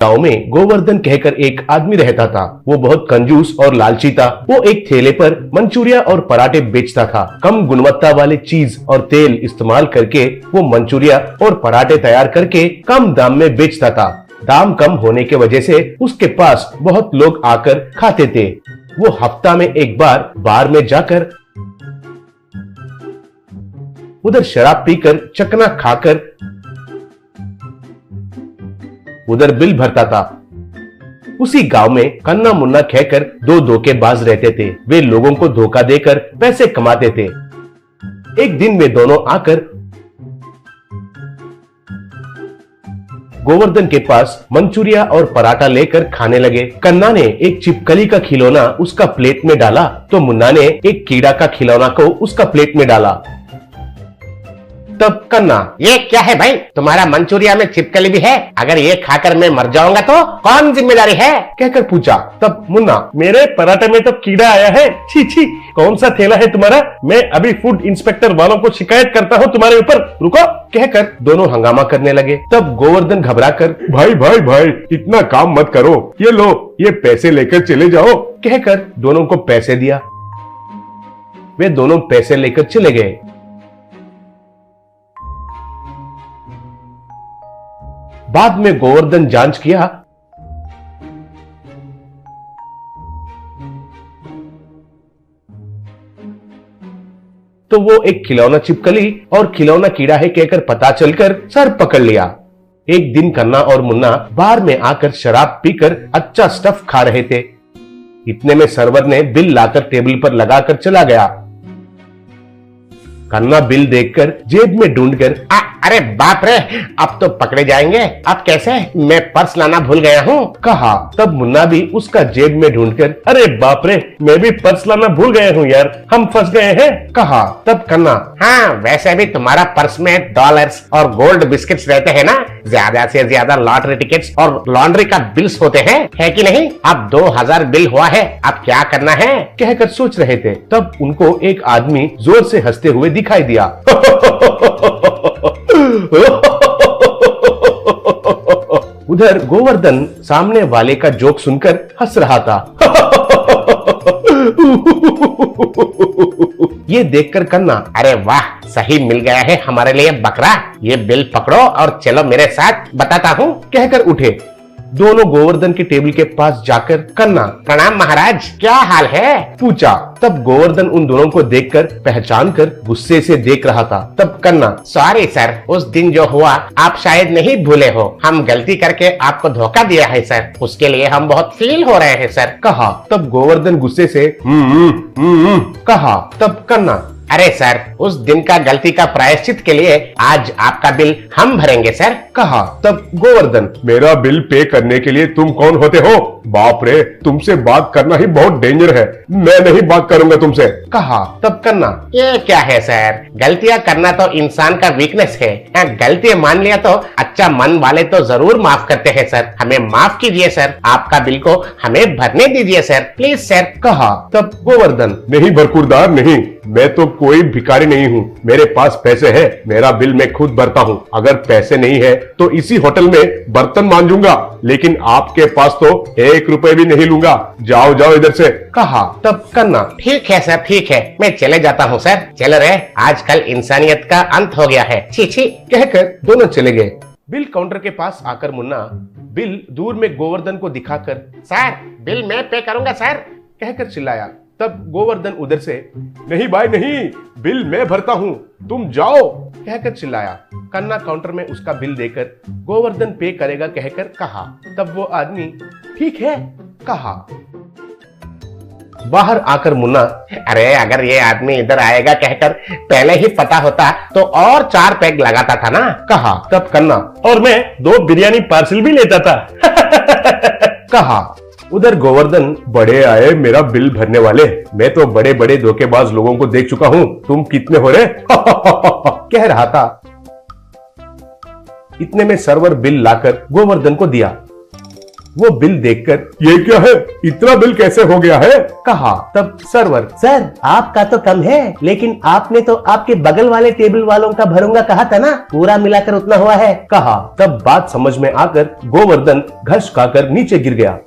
गांव में गोवर्धन कहकर एक आदमी रहता था। वो बहुत कंजूस और लालची था। वो एक ठेले पर मंचूरिया और पराठे बेचता था। कम गुणवत्ता वाले चीज और तेल इस्तेमाल करके वो मंचूरिया और पराठे तैयार करके कम दाम में बेचता था। दाम कम होने के वजह से उसके पास बहुत लोग आकर खाते थे। वो हफ्ता में एक बार में जाकर उधर शराब पीकर चकना खाकर उधर बिल भरता था। उसी गांव में कन्ना मुन्ना कहकर दो धोखेबाज रहते थे। वे लोगों को धोखा देकर पैसे कमाते थे। एक दिन वे दोनों आकर गोवर्धन के पास मंचूरिया और पराठा लेकर खाने लगे। कन्ना ने एक छिपकली का खिलौना उसका प्लेट में डाला तो मुन्ना ने एक कीड़ा का खिलौना को उसका प्लेट में डाला। तब कन्ना, ये क्या है भाई, तुम्हारा मंचूरिया में छिपकली भी है? अगर ये खाकर मैं मर जाऊंगा तो कौन जिम्मेदारी है? कहकर पूछा। तब मुन्ना, मेरे पराठे में तो कीड़ा आया है। छी छी, कौन सा थैला है तुम्हारा? मैं अभी फूड इंस्पेक्टर वालों को शिकायत करता हूँ तुम्हारे ऊपर, रुको। कहकर दोनों हंगामा करने लगे। तब गोवर्धन घबराकर, भाई भाई भाई, इतना काम मत करो, ये लो, ये पैसे लेकर चले जाओ। कहकर दोनों को पैसे दिया। वे दोनों पैसे लेकर चले गए। बाद में गोवर्धन जांच किया तो वो एक खिलौना छिपकली और खिलौना कीड़ा है कहकर पता चलकर सर पकड़ लिया। एक दिन कन्ना और मुन्ना बार में आकर शराब पीकर अच्छा स्टफ खा रहे थे। इतने में सर्वर ने बिल लाकर टेबल पर लगाकर चला गया। कन्ना बिल देखकर जेब में ढूंढकर, अरे बाप रे, अब तो पकड़े जाएंगे। अब कैसे? मैं पर्स लाना भूल गया हूँ, कहा। तब मुन्ना भी उसका जेब में ढूंढकर, अरे बाप रे, मैं भी पर्स लाना भूल गया हूँ यार, हम फंस गए हैं, कहा। तब कन्ना, हाँ वैसे भी तुम्हारा पर्स में डॉलर्स और गोल्ड बिस्किट्स रहते हैं ना, ज्यादा से ज्यादा लॉटरी टिकट्स और लॉन्ड्री का बिल्स होते हैं, है कि नहीं? अब 2000 बिल हुआ है, अब क्या करना है? कहकर सोच रहे थे। तब उनको एक आदमी जोर से हंसते हुए दिखाई दिया। उधर गोवर्धन सामने वाले का जोक सुनकर हंस रहा था। ये देखकर कन्ना, अरे वाह, सही मिल गया है हमारे लिए बकरा। ये बिल पकड़ो और चलो मेरे साथ, बताता हूँ, कहकर उठे। दोनों गोवर्धन के टेबल के पास जाकर कन्ना, प्रणाम महाराज, क्या हाल है? पूछा। तब गोवर्धन उन दोनों को देखकर पहचान कर गुस्से से देख रहा था। तब कन्ना, सॉरी सर, उस दिन जो हुआ आप शायद नहीं भूले हो। हम गलती करके आपको धोखा दिया है सर, उसके लिए हम बहुत फील हो रहे हैं सर, कहा। तब गोवर्धन गुस्से से कहा। तब कन्ना, अरे सर, उस दिन का गलती का प्रायश्चित के लिए आज आपका बिल हम भरेंगे सर, कहा। तब गोवर्धन, मेरा बिल पे करने के लिए तुम कौन होते हो? बाप रे, तुमसे बात करना ही बहुत डेंजर है, मैं नहीं बात करूंगा तुमसे, कहा। तब कन्ना, ये क्या है सर, गलतियां करना तो इंसान का वीकनेस है। गलती मान लिया तो अच्छा मन वाले तो जरूर माफ करते हैं सर, हमें माफ कीजिए सर, आपका बिल को हमें भरने दीजिए सर, प्लीज सर, कहा। तब गोवर्धन, नहीं बरकुरदार नहीं, मैं तो कोई भिखारी नहीं हूँ, मेरे पास पैसे है, मेरा बिल मैं खुद भरता हूँ। अगर पैसे नहीं है तो इसी होटल में बर्तन मांजूंगा, लेकिन आपके पास तो 1 रुपए भी नहीं लूंगा, जाओ जाओ इधर से, कहा। तब कन्ना, ठीक है सर, ठीक है, मैं चले जाता हूँ सर, चलो रे, आजकल इंसानियत का अंत हो गया है, छी छी, कहकर दोनों चले गए। बिल काउंटर के पास आकर मुन्ना बिल दूर में गोवर्धन को दिखाकर, सर बिल मैं पे करूंगा सर, कहकर चिल्लाया। तब गोवर्धन उधर से, नहीं भाई नहीं, बिल मैं भरता हूँ, तुम जाओ, कहकर चिल्लाया। कन्ना काउंटर में उसका बिल देकर गोवर्धन पे करेगा कहकर कहा। तब वो आदमी, ठीक है, कहा। बाहर आकर मुन्ना, अरे अगर ये आदमी इधर आएगा कहकर पहले ही पता होता तो और 4 पैग लगाता था ना, कहा। तब कन्ना, और मैं 2 बिरयानी पार्सल भी लेता था, कहा। उधर गोवर्धन, बड़े आए मेरा बिल भरने वाले, मैं तो बड़े बड़े धोखेबाज लोगों को देख चुका हूँ, तुम कितने हो रे, कह रहा था। इतने में सर्वर बिल लाकर गोवर्धन को दिया। वो बिल देखकर ये क्या है, इतना बिल कैसे हो गया है? कहा। तब सर्वर, सर आपका तो कम है, लेकिन आपने तो आपके बगल वाले टेबल वालों का भरूंगा कहा था ना, पूरा मिलाकर उतना हुआ है। कहा। तब बात समझ में आकर गोवर्धन घस खाकर नीचे गिर गया